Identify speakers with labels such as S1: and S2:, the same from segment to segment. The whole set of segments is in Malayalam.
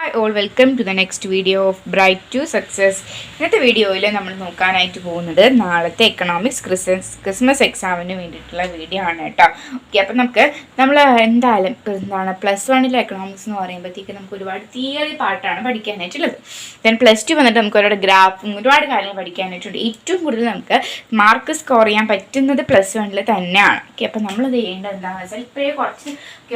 S1: Hi all, welcome to the next video of Bright to Success. ഇന്നത്തെ വീഡിയോയിൽ നമ്മൾ നോക്കാനായിട്ട് പോകുന്നത് നാളത്തെ എക്കണോമിക്സ് ക്രിസ്മസ് എക്സാമിന് വേണ്ടിയിട്ടുള്ള വീഡിയോ ആണ് കേട്ടോ. ഓക്കെ, അപ്പം നമ്മൾ എന്തായാലും +1 എക്കണോമിക്സ് എന്ന് പറയുമ്പോഴത്തേക്ക് നമുക്ക് ഒരുപാട് തിയറി പാർട്ടാണ് പഠിക്കാനായിട്ടുള്ളത്. ദെൻ +2 വന്നിട്ട് നമുക്ക് ഒരുപാട് ഗ്രാഫും ഒരുപാട് കാര്യങ്ങൾ പഠിക്കാനായിട്ടുണ്ട്. ഏറ്റവും കൂടുതൽ നമുക്ക് മാർക്ക് സ്കോർ ചെയ്യാൻ പറ്റുന്നത് +1 തന്നെയാണ്. ഓക്കെ, അപ്പം നമ്മളത് ചെയ്യേണ്ടത് എന്താണെന്ന് വെച്ചാൽ ഇപ്പോഴേ കുറച്ച്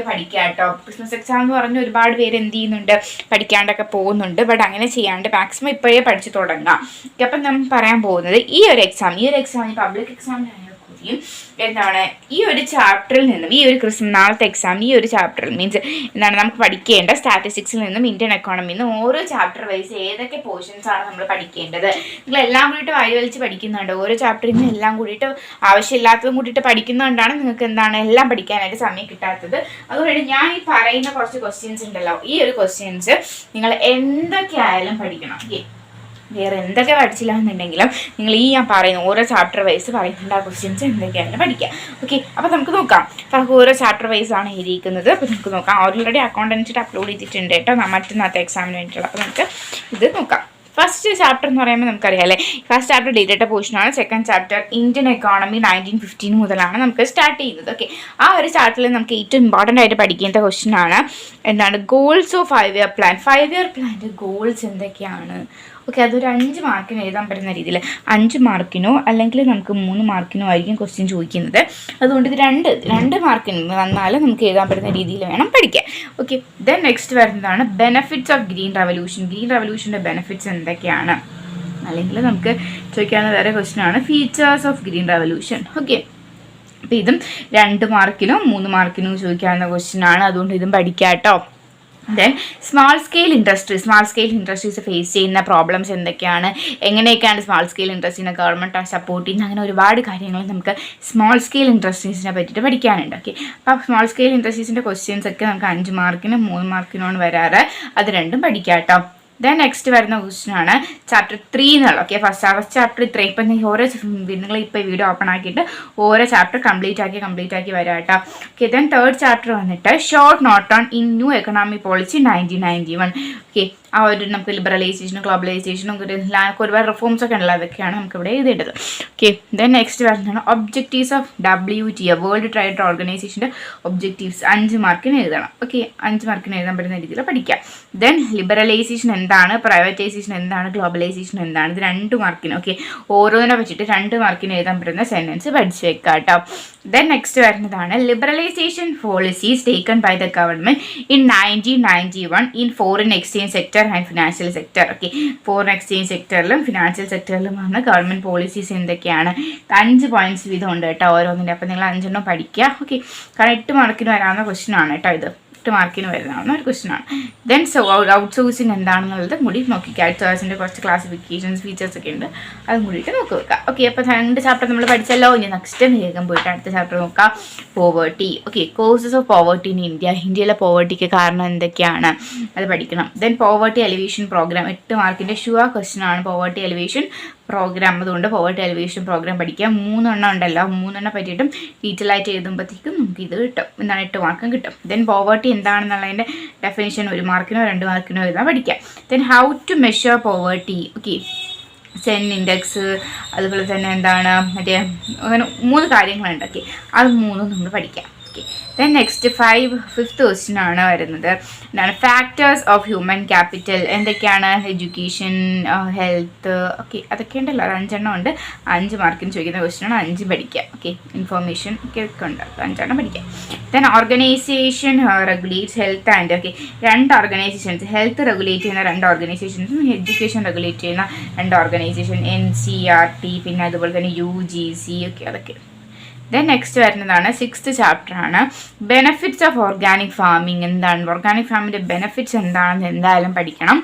S1: പഠിക്കാം കേട്ടോ. ക്രിസ്മസ് എക്സാം എന്ന് പറഞ്ഞ് ഒരുപാട് പേര് എന്ത് ചെയ്യുന്നുണ്ട്, പഠിക്കാണ്ടൊക്കെ പോകുന്നുണ്ട്. ബട്ട് അങ്ങനെ ചെയ്യാണ്ട് മാക്സിമം ഇപ്പോഴേ പഠിച്ചു തുടങ്ങാം. അപ്പം നമ്മൾ പറയാൻ പോകുന്നത് ഈ ഒരു എക്സാമിന് പബ്ലിക് എക്സാമിനായാലും കൂടിയും ഈ ഒരു ചാപ്റ്ററിൽ നിന്നും ഈ ഒരു നാളത്തെ എക്സാമിന് ഈ ഒരു ചാപ്റ്ററിൽ മീൻസ് നമുക്ക് പഠിക്കേണ്ട സ്റ്റാറ്റിസ്റ്റിക്സിൽ നിന്നും ഇന്ത്യൻ എക്കോണമിയിൽ നിന്നും ഓരോ ചാപ്റ്റർ വൈസ് ഏതൊക്കെ പോർഷൻസ് ആണ് നമ്മൾ പഠിക്കേണ്ടത്. നിങ്ങൾ എല്ലാം കൂടിയിട്ട് വലിച്ച് പഠിക്കുന്നുണ്ട്. ഓരോ ചാപ്റ്ററിൽ നിന്നും എല്ലാം കൂടിയിട്ട് ആവശ്യമില്ലാത്തതും കൂടിയിട്ട് പഠിക്കുന്നതുകൊണ്ടാണ് നിങ്ങൾക്ക് എല്ലാം പഠിക്കാനായിട്ട് സമയം കിട്ടാത്തത്. അതുകൊണ്ട് ഞാൻ ഈ പറയുന്ന കുറച്ച് ക്വസ്റ്റ്യൻസ് ഉണ്ടല്ലോ, ഈ ഒരു ക്വസ്റ്റ്യൻസ് നിങ്ങൾ എന്തൊക്കെ ആയാലും പഠിക്കണം. വേറെ എന്തൊക്കെ പഠിച്ചില്ല എന്നുണ്ടെങ്കിലും നിങ്ങൾ ഞാൻ പറയുന്ന ഓരോ ചാപ്റ്റർ വൈസ് പറയുന്നുണ്ട് ആ ക്വസ്റ്റ്യൻസ് എന്തൊക്കെയാണ് പഠിക്കുക. ഓക്കെ, അപ്പോൾ നമുക്ക് നോക്കാം. അപ്പോൾ ഓരോ ചാപ്റ്റർ വൈസ് ആണ് എഴുതിയിരിക്കുന്നത്. അപ്പോൾ നമുക്ക് നോക്കാം. ഓൾറെഡി അക്കൗണ്ടൻസിട്ട് അപ്ലോഡ് ചെയ്തിട്ടുണ്ട് കേട്ടോ, മറ്റന്നാളത്തെ എക്സാമിന് വേണ്ടിയിട്ടുള്ള. അപ്പോൾ നമുക്ക് ഇത് നോക്കാം. ഫസ്റ്റ് ചാപ്റ്റർ എന്ന് പറയുമ്പോൾ നമുക്കറിയാം അല്ലേ, ഫസ്റ്റ് ചാപ്റ്റർ ഡേറ്റ പോർഷനാണ്. സെക്കൻഡ് ചാപ്റ്റർ ഇന്ത്യൻ എക്കോണമി 1915 മുതലാണ് നമുക്ക് സ്റ്റാർട്ട് ചെയ്യുന്നത്. ഓക്കെ, ആ ഒരു ചാപ്റ്ററിൽ നമുക്ക് ഏറ്റവും ഇമ്പോർട്ടൻ്റ് ആയിട്ട് പഠിക്കേണ്ട ക്വസ്റ്റ്യൻ ആണ് goals of 5 year plan. 5 year പ്ലാൻ്റെ ഗോൾസ് എന്തൊക്കെയാണ്? ഓക്കെ, അതൊരു 5 മാർക്കിന് എഴുതാൻ പറ്റുന്ന രീതിയിൽ 5 മാർക്കിനോ അല്ലെങ്കിൽ നമുക്ക് 3 മാർക്കിനോ ആയിരിക്കും ക്വസ്റ്റ്യൻ ചോദിക്കുന്നത്. അതുകൊണ്ട് ഇത് രണ്ട് മാർക്കിന് വന്നാൽ നമുക്ക് എഴുതാൻ പറ്റുന്ന രീതിയിൽ വേണം പഠിക്കാൻ. ഓക്കെ, ദെൻ നെക്സ്റ്റ് വരുന്നതാണ് benefits of green revolution. Green റവല്യൂഷൻ്റെ ബെനഫിറ്റ്സ് എന്തൊക്കെയാണ്? അല്ലെങ്കിൽ നമുക്ക് ചോദിക്കാവുന്ന വേറെ ക്വസ്റ്റ്യൻ ആണ് features of green revolution. Okay, അപ്പോൾ ഇതും 2 മാർക്കിനോ 3 മാർക്കിനോ ചോദിക്കാവുന്ന ക്വസ്റ്റ്യൻ ആണ്. അതുകൊണ്ട് ഇതും പഠിക്കാം കേട്ടോ. Then small scale industries face ചെയ്യുന്ന പ്രോബ്ലംസ് എന്തൊക്കെയാണ്, എങ്ങനെയൊക്കെയാണ് സ്മാൾ സ്കെയിൽ ഇൻഡസ്ട്രീനെ ഗവൺമെൻറ് സപ്പോർട്ട് ചെയ്യുന്നത്, അങ്ങനെ ഒരുപാട് കാര്യങ്ങൾ നമുക്ക് സ്മാൾ സ്കെയിൽ ഇൻഡസ്ട്രീസിനെ പറ്റിയിട്ട് പഠിക്കാനുണ്ട്. ഓക്കെ, അപ്പോൾ സ്മാൾ സ്കെയിൽ ഇൻഡസ്ട്രീസിൻ്റെ ക്വസ്റ്റ്യൻസ് ഒക്കെ നമുക്ക് 5 മാർക്കിനും 3 മാർക്കിനോണ് വരാറ്. അത് രണ്ടും പഠിക്കാം കേട്ടോ. ദെൻ നെക്സ്റ്റ് വരുന്ന ക്വസ്റ്റ്യൻ ആണ് ചാപ്റ്റർ 3 എന്നുള്ള. ഓക്കെ, ഫസ്റ്റ് ചാപ്റ്റർ ഇത്രയും. ഇപ്പം ഓരോ നിങ്ങൾ ഇപ്പോൾ വീഡിയോ ഓപ്പൺ ആക്കിയിട്ട് ഓരോ ചാപ്റ്റർ കംപ്ലീറ്റ് ആക്കി വരാം കേട്ടോ. ഓക്കെ, ദെൻ തേർഡ് ചാപ്റ്റർ വന്നിട്ട് short note on in new economic policy 1991. Okay, ആ ഒരു നമുക്ക് ലിബറലൈസേഷനും ഗ്ലോബലൈസേഷനും ഒരുപാട് റിഫോംസ് ഒക്കെ ഉള്ളത്, അതൊക്കെയാണ് നമുക്കിവിടെ എഴുതേണ്ടത്. ഓക്കെ, ദെൻ നെക്സ്റ്റ് വരുന്നതാണ് objectives of WTO world trade ഓർഗനൈസേഷൻ്റെ ഒബ്ജക്റ്റീവ്സ് 5 മാർക്കിന് എഴുതണം. ഓക്കെ, 5 മാർക്കിന് എഴുതാൻ പറ്റുന്ന രീതിയിൽ പഠിക്കാം. ദെൻ ലിബറലൈസേഷൻ എന്താണ്, പ്രൈവറ്റൈസേഷൻ എന്താണ്, ഗ്ലോബലൈസേഷൻ എന്താണ്, ഇത് 2 മാർക്കിന്. ഓക്കെ, ഓരോന്നിനെ വെച്ചിട്ട് 2 മാർക്കിന് എഴുതാൻ പറ്റുന്ന സെൻറ്റൻസ് പഠിച്ചു വെക്കാം കേട്ടോ. ദെൻ നെക്സ്റ്റ് വരുന്നതാണ് liberalisation policies taken by the government in 1991 in foreign exchange sector and financial sector. Okay, foreign exchange സെക്ടറിലും ഫിനാൻഷ്യൽ സെക്ടറിലുമാണ് ഗവൺമെൻറ് പോളിസീസ് എന്തൊക്കെയാണ്. 5 പോയിന്റ്സ് വീതം ഉണ്ട് കേട്ടോ ഓരോന്നിൻ്റെ. അപ്പോൾ നിങ്ങൾ 5 പഠിക്കുക. ഓക്കെ, കാരണം 8 മാർക്കിന് വരാവുന്ന ക്വസ്റ്റ്യൻ ആണ് കേട്ടോ ഇത്. 8 മാർക്കിന് വരുന്നതാണ് ഒരു ക്വസ്റ്റ്യൻ ആണ്. ദെൻ ഔട്ട്സോഴ്സിങ് എന്താണെന്നുള്ളത് കൂടി നോക്കിക്കുക. ഔട്ട്സോഴ്സിൻ്റെ കുറച്ച് ക്ലാസിഫിക്കേഷൻസ് ഫീച്ചേഴ്സ് ഒക്കെ ഉണ്ട്, അതും കൂടിയിട്ട് നോക്കി വെക്കുക. ഓക്കെ, അപ്പോൾ 2 ചാപ്റ്റർ നമ്മൾ പഠിച്ചല്ലോ. ഇനി നെക്സ്റ്റ് വേഗം പോയിട്ട് അടുത്ത ചാപ്റ്റർ നോക്കാം. Poverty. Okay, causes of poverty in ഇന്ത്യയിലെ പോവേർട്ടിക്ക് കാരണം എന്തൊക്കെയാണ്, അത് പഠിക്കണം. ദെൻ പോവേർട്ടി എലിവേഷൻ പ്രോഗ്രാം 8 മാർക്കിൻ്റെ ഷുവർ ക്വസ്റ്റ്യൻ ആണ് പോവേർട്ടി എലിവേഷൻ പ്രോഗ്രാം. അതുകൊണ്ട് പോവേർട്ടി എലിവേഷൻ പ്രോഗ്രാം പഠിക്കുക. 3 ഉണ്ടല്ലോ, 3 പറ്റിയിട്ടും ഡീറ്റെയിൽ ആയിട്ട് എഴുതുമ്പോഴത്തേക്കും നമുക്ക് ഇത് കിട്ടും. 8 മാർക്കും കിട്ടും. ദെൻ പോവേർട്ടി എന്താണെന്നുള്ളതിൻ്റെ ഡെഫിനേഷൻ 1 മാർക്കിനോ 2 മാർക്കിനോ എഴുതാൻ പഠിക്കാം. Then how to measure poverty. Okay, Sen index, അതുപോലെ തന്നെ മറ്റേ അങ്ങനെ 3 കാര്യങ്ങളുണ്ട്. ഓക്കെ, അത് 3 നമ്മൾ പഠിക്കാം. Okay, then next fifth question ആണ് വരുന്നത്. ഫാക്ടേഴ്സ് ഓഫ് ഹ്യൂമൻ ക്യാപിറ്റൽ എന്തൊക്കെയാണ്, എഡ്യൂക്കേഷൻ, ഹെൽത്ത്. ഓക്കെ, അതൊക്കെ ഉണ്ടല്ലോ, 5 ഉണ്ട്. 5 മാർക്കിന് ചോദിക്കുന്ന ക്വസ്റ്റ്യൻ ആണ്. 5 പഠിക്കുക. ഓക്കെ, ഇൻഫോർമേഷൻ ഒക്കെ ഉണ്ട്, 5 പഠിക്കുക. Then organisation regulates health and. Okay, 2 organisations, health regulate ചെയ്യുന്ന 2 ഓർഗനൈസേഷൻസും എഡ്യൂക്കേഷൻ റെഗുലേറ്റ് ചെയ്യുന്ന 2 ഓർഗനൈസേഷൻ, NCERT, പിന്നെ അതുപോലെ തന്നെ UGC. ഓക്കെ, അതൊക്കെ. ദെൻ നെക്സ്റ്റ് വരുന്നതാണ് 6th ചാപ്റ്റർ ആണ് ബെനഫിറ്റ്സ് ഓഫ് ഓർഗാനിക് ഫാമിംഗ്. എന്താണ് ഓർഗാനിക് ഫാമിൻ്റെ ബെനഫിറ്റ്സ് എന്താണെന്ന് എന്തായാലും പഠിക്കണം.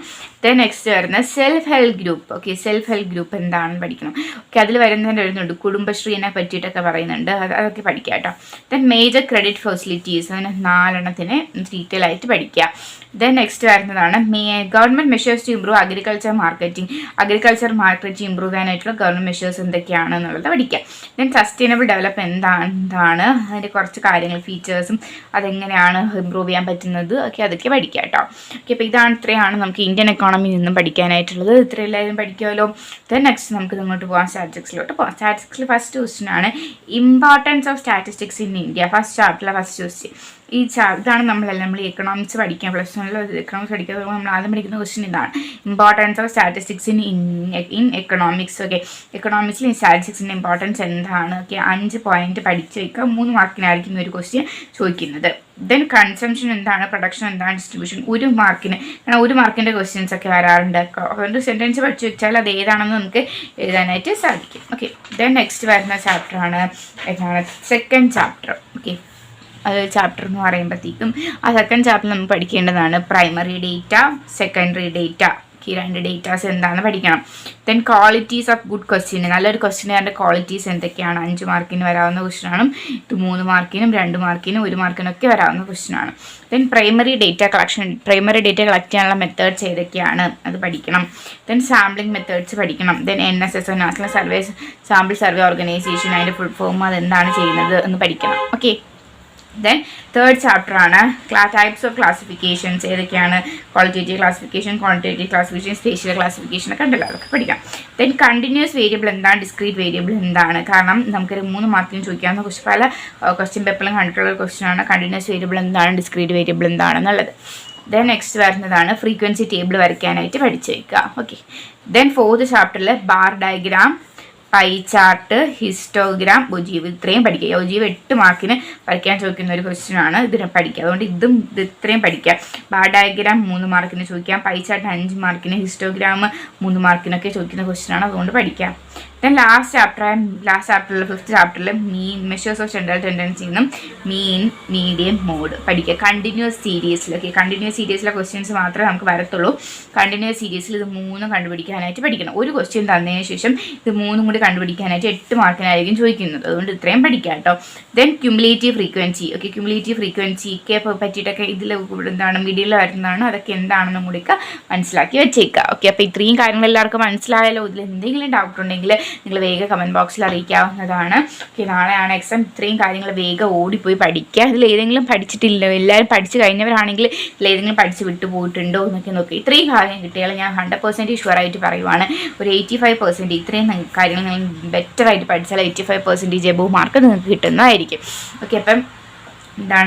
S1: ദെൻ നെക്സ്റ്റ് വരുന്നത് self help group. Okay, self help group എന്താണെന്ന് പഠിക്കണം. ഓക്കെ, അതിൽ വരുന്നുണ്ട് കുടുംബശ്രീനെ പറ്റിയിട്ടൊക്കെ പറയുന്നുണ്ട്, അതൊക്കെ പഠിക്കുക കേട്ടോ. ദെൻ മേജർ ക്രെഡിറ്റ് ഫെസിലിറ്റീസ്, അതിന് 4 ഡീറ്റെയിൽ ആയിട്ട് പഠിക്കുക. ദെൻ നെക്സ്റ്റ് വരുന്നതാണ് government measures to improve agriculture marketing improve ചെയ്യാനായിട്ടുള്ള ഗവൺമെൻറ് മെഷേഴ്സ് എന്തൊക്കെയാണെന്നുള്ളത് പഠിക്കാം. ദെൻ സസ്റ്റൈനബിൾ ഡെവലപ്മെൻറ്റ് എന്താണ്, അതിൻ്റെ കുറച്ച് കാര്യങ്ങൾ ഫീച്ചേഴ്സും അതെങ്ങനെയാണ് ഇമ്പ്രൂവ് ചെയ്യാൻ പറ്റുന്നത് അതൊക്കെ പഠിക്കാം കേട്ടോ. ഓക്കെ, അപ്പോൾ ഇത്രയാണ് നമുക്ക് ഇന്ത്യൻ എക്കോണമിയിൽ നിന്നും പഠിക്കാനായിട്ടുള്ളത്. ഇത്രയെല്ലാവരും പഠിക്കുമല്ലോ. ദെൻ നെക്സ്റ്റ് നമുക്ക് ഇങ്ങോട്ട് പോകാം, സ്റ്റാറ്റിസ്റ്റിക്സിലോട്ട് പോകാം. സ്റ്റാറ്റിസ്റ്റിക്സിൽ ഫസ്റ്റ് ക്വസ്റ്റ്യൻ ആണ് importance of statistics in India. First ചാപ്റ്ററിലെ ഫസ്റ്റ് ക്വസ്റ്റ്യൻ ഇതാണ്. നമ്മൾ എക്കണോമിക്സ് പഠിക്കാൻ പ്ലസ് വണ്ണിൽ എക്കണോമിക്സ് പഠിക്കാൻ നമ്മൾ ആദ്യം പഠിക്കുന്ന ക്വസ്റ്റ്യൻ ഇതാണ്, importance of statistics in economics. Okay, എക്കണോമിക്സിൽ സ്റ്റാറ്റിസ്റ്റിക്സിൻ്റെ ഇമ്പോർട്ടൻസ് എന്താണ്? ഓക്കെ, 5 പോയിന്റ് പഠിച്ചു വയ്ക്കുക. 3 മാർക്കിനായിരിക്കും ഒരു ക്വസ്റ്റ്യൻ ചോദിക്കുന്നത്. ദെൻ കൺസംഷൻ എന്താണ്, പ്രൊഡക്ഷൻ എന്താണ്, ഡിസ്ട്രിബ്യൂഷൻ 1 മാർക്കിന്. കാരണം 1 മാർക്കിൻ്റെ ക്വസ്റ്റ്യൻസ് ഒക്കെ വരാറുണ്ട്. അതുകൊണ്ട് സെൻറ്റൻസ് പഠിച്ചു വെച്ചാൽ അത് ഏതാണെന്ന് നമുക്ക് എഴുതാനായിട്ട് സാധിക്കും. ഓക്കെ, ദെൻ നെക്സ്റ്റ് വരുന്ന ചാപ്റ്ററാണ് ഏതാണ്, സെക്കൻഡ് ചാപ്റ്റർ. ഓക്കെ, അത് ചാപ്റ്റർ എന്ന് പറയുമ്പോഴത്തേക്കും ആ സെക്കൻഡ് ചാപ്റ്റർ നമ്മൾ പഠിക്കേണ്ടതാണ് പ്രൈമറി ഡേറ്റ, സെക്കൻഡറി ഡേറ്റ. ഈ 2 ഡേറ്റാസ് എന്താണെന്ന് പഠിക്കണം. Then qualities of good question, നല്ലൊരു ക്വസ്റ്റ്യൻ്റെ ക്വാളിറ്റീസ് എന്തൊക്കെയാണ്? 5 മാർക്കിന് വരാവുന്ന ക്വസ്റ്റ്യനാണ് ഇത്. 3 മാർക്കിനും 2 മാർക്കിനും 1 മാർക്കിനൊക്കെ വരാവുന്ന ക്വസ്റ്റ്യനാണ്. ദെൻ പ്രൈമറി ഡേറ്റ കളക്ട് ചെയ്യാനുള്ള മെത്തേഡ്സ് ഏതൊക്കെയാണ് അത് പഠിക്കണം. ദെൻ സാമ്പിളിംഗ് മെത്തേഡ്സ് പഠിക്കണം. Then NSS national sample survey organisation, അതിൻ്റെ ഫുൾ ഫോം അതെന്താണ് ചെയ്യുന്നത് എന്ന് പഠിക്കണം. ഓക്കെ, ദെൻ തേർഡ് ചാപ്റ്റർ ആണ് ടൈപ്സ് ഓഫ് ക്ലാസിഫിക്കേഷൻസ് ഏതൊക്കെയാണ്? Qualitative classification, quantitative classification, spatial classification ഒക്കെ ഉണ്ടല്ലോ, അതൊക്കെ പഠിക്കാം. ദെൻ കണ്ടിന്യൂസ് വേരിയബിൾ എന്താണ്, ഡിസ്ക്രീറ്റ് വേരിയബിൾ എന്താണ്? കാരണം നമുക്കൊരു 3 മാർക്കിന് ചോദിക്കാവുന്ന പല ക്വസ്റ്റ്യൻ പേപ്പറിലും കണ്ടിട്ടുള്ള ക്വസ്റ്റ്യൻ ആണ് കണ്ടിന്യൂസ് വേരിയബിൾ എന്താണ്, ഡിസ്ക്രീറ്റ് വേരിയബിൾ എന്താണെന്നുള്ളത്. ദെൻ നെക്സ്റ്റ് വരുന്നതാണ് ഫ്രീക്വൻസി ടേബിൾ വരയ്ക്കാനായിട്ട് പഠിച്ചു വയ്ക്കുക. ഓക്കെ, ദെൻ 4th ചാപ്റ്ററിൽ bar diagram, pie chart, histogram, ogive ഇത്രയും പഠിക്കുക. ഒജീവ് 8 മാർക്കിന് വരയ്ക്കാൻ ചോദിക്കുന്ന ഒരു ക്വസ്റ്റ്യൻ ആണ്, ഇതിനെ പഠിക്കുക. അതുകൊണ്ട് ഇത്രയും പഠിക്കുക. ബാർ ഡയഗ്രാം 3 മാർക്കിന് ചോദിക്കാം, പൈ ചാർട്ട് 5 മാർക്കിന്, ഹിസ്റ്റോഗ്രാം 3 മാർക്കിനൊക്കെ ചോദിക്കുന്ന ക്വസ്റ്റ്യൻ ആണ്, അതുകൊണ്ട് പഠിക്കാം. ദെൻ ലാസ്റ്റ് ചാപ്റ്ററിൽ 5th ചാപ്റ്ററിൽ മെഷേഴ്സ് ഓഫ് ജനറൽ ടെൻഡൻസി എന്നും മീൻ, മീഡിയം, മോഡ് പഠിക്കുക. കണ്ടിന്യൂസ് സീരീസിലൊക്കെ കണ്ടിന്യൂസ് സീരീസിലെ ക്വസ്റ്റ്യൻസ് മാത്രമേ നമുക്ക് വരത്തുള്ളൂ. കണ്ടിന്യൂസ് സീരീസിൽ ഇത് 3 കണ്ടുപിടിക്കാനായിട്ട് പഠിക്കണം. ഒരു ക്വസ്റ്റ്യൻ തന്നതിന് ശേഷം ഇത് 3 കൂടി കണ്ടുപിടിക്കാനായിട്ട് 8 മാർക്കിനായിരിക്കും ചോദിക്കുന്നത്, അതുകൊണ്ട് ഇത്രയും പഠിക്കാം കേട്ടോ. Then cumulative frequency. Okay, cumulative ഫ്രീക്വൻസിക്ക് പറ്റിയിട്ടൊക്കെ ഇതിൽ എന്താണ് മിഡിൽ വരുന്നതാണ്, അതൊക്കെ എന്താണെന്നും കൂടിയൊക്കെ മനസ്സിലാക്കി വെച്ചേക്കുക. ഓക്കെ, അപ്പോൾ ഇത്രയും കാര്യങ്ങൾ എല്ലാവർക്കും മനസ്സിലായാലോ? ഇതിൽ എന്തെങ്കിലും ഡൗട്ട് ഉണ്ടെങ്കിൽ നിങ്ങൾ വേഗം കമൻറ്റ് ബോക്സിൽ അറിയിക്കാവുന്നതാണ്. ഓക്കെ, നാളെയാണ് എക്സാം. ഇത്രയും കാര്യങ്ങൾ വേഗം ഓടിപ്പോയി പഠിക്കുക. ഇതിൽ ഏതെങ്കിലും പഠിച്ചിട്ടില്ല, എല്ലാവരും പഠിച്ചു കഴിഞ്ഞവരാണെങ്കിൽ ഇതിലേതെങ്കിലും പഠിച്ച് വിട്ടുപോയിട്ടുണ്ടോ എന്നൊക്കെ നോക്കി. ഇത്രയും കാര്യം കിട്ടിയാൽ ഞാൻ 100% ഷുവറായിട്ട് പറയുവാണ് ഒരു 85% ഇത്രയും കാര്യങ്ങൾ നിങ്ങൾ ബെറ്ററായിട്ട് പഠിച്ചാൽ 85% എബോവ് മാർക്ക് നിങ്ങൾക്ക് കിട്ടുന്നതായിരിക്കും. ഓക്കെ, അപ്പം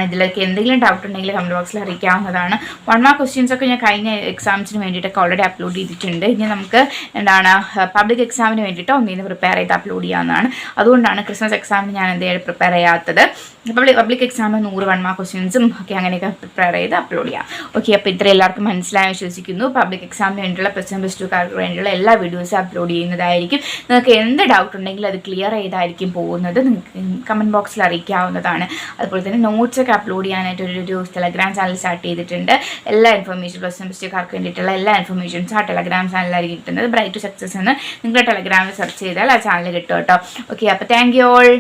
S1: ഇതിലൊക്കെ എന്തെങ്കിലും ഡൗട്ട് ഉണ്ടെങ്കിൽ കമൻറ്റ് ബോക്സിൽ അറിയിക്കാവുന്നതാണ്. 1 മാർക്ക് ക്വസ്റ്റ്യൻസ് ഒക്കെ ഞാൻ കഴിഞ്ഞ എക്സാംസിന് വേണ്ടിയിട്ടൊക്കെ ഓൾറെഡി അപ്ലോഡ് ചെയ്തിട്ടുണ്ട്. ഇനി നമുക്ക് പബ്ലിക് എക്സാമിന് വേണ്ടിയിട്ട് ഒന്നിന് പ്രിപ്പയർ ചെയ്ത് അപ്ലോഡ് ചെയ്യാവുന്നതാണ്. അതുകൊണ്ടാണ് ക്രിസ്മസ് എക്സാമിന് ഞാൻ എന്തെങ്കിലും പ്രിപ്പയർ ചെയ്യാത്തത്. പബ്ലിക് എക്സാമിന് 100 1 മാർക്ക് ക്വസ്റ്റ്യൻസും ഒക്കെ അങ്ങനെയൊക്കെ പ്രിപ്പയർ ചെയ്ത് അപ്ലോഡ് ചെയ്യാം. ഓക്കെ, അപ്പോൾ ഇത്ര എല്ലാവർക്കും മനസ്സിലായി വിശ്വസിക്കുന്നു. പബ്ലിക് എക്സാമിന് വേണ്ടിയുള്ള +1 +2 വേണ്ടിയുള്ള എല്ലാ വീഡിയോസും അപ്ലോഡ് ചെയ്യുന്നതായിരിക്കും. നിങ്ങൾക്ക് എന്ത് ഡൗട്ട് ഉണ്ടെങ്കിലും അത് ക്ലിയർ ചെയ്തായിരിക്കും പോകുന്നത്. നിങ്ങൾക്ക് കമൻറ്റ് ബോക്സിൽ അറിയിക്കാവുന്നതാണ്. അതുപോലെ തന്നെ നോട്ട്സൊക്കെ അപ്ലോഡ് ചെയ്യാനായിട്ട് ഒരു ടെലഗ്രാം ചാനൽ സ്റ്റാർട്ട് ചെയ്തിട്ടുണ്ട്. എല്ലാ ഇൻഫർമേഷൻ +1 വേണ്ടിയിട്ടുള്ള എല്ലാ ഇൻഫർമേഷൻസും ആ ടെലഗ്രാം ചാനലിലായിരിക്കും കിട്ടുന്നത്. ബ്രൈറ്റ് ടു സക്സസ് എന്ന് നിങ്ങളുടെ ടെലഗ്രാമിൽ സെർച്ച് ചെയ്താൽ ആ ചാനൽ കിട്ടും കേട്ടോ. ഓക്കെ, അപ്പോൾ താങ്ക് യു ഓൾ.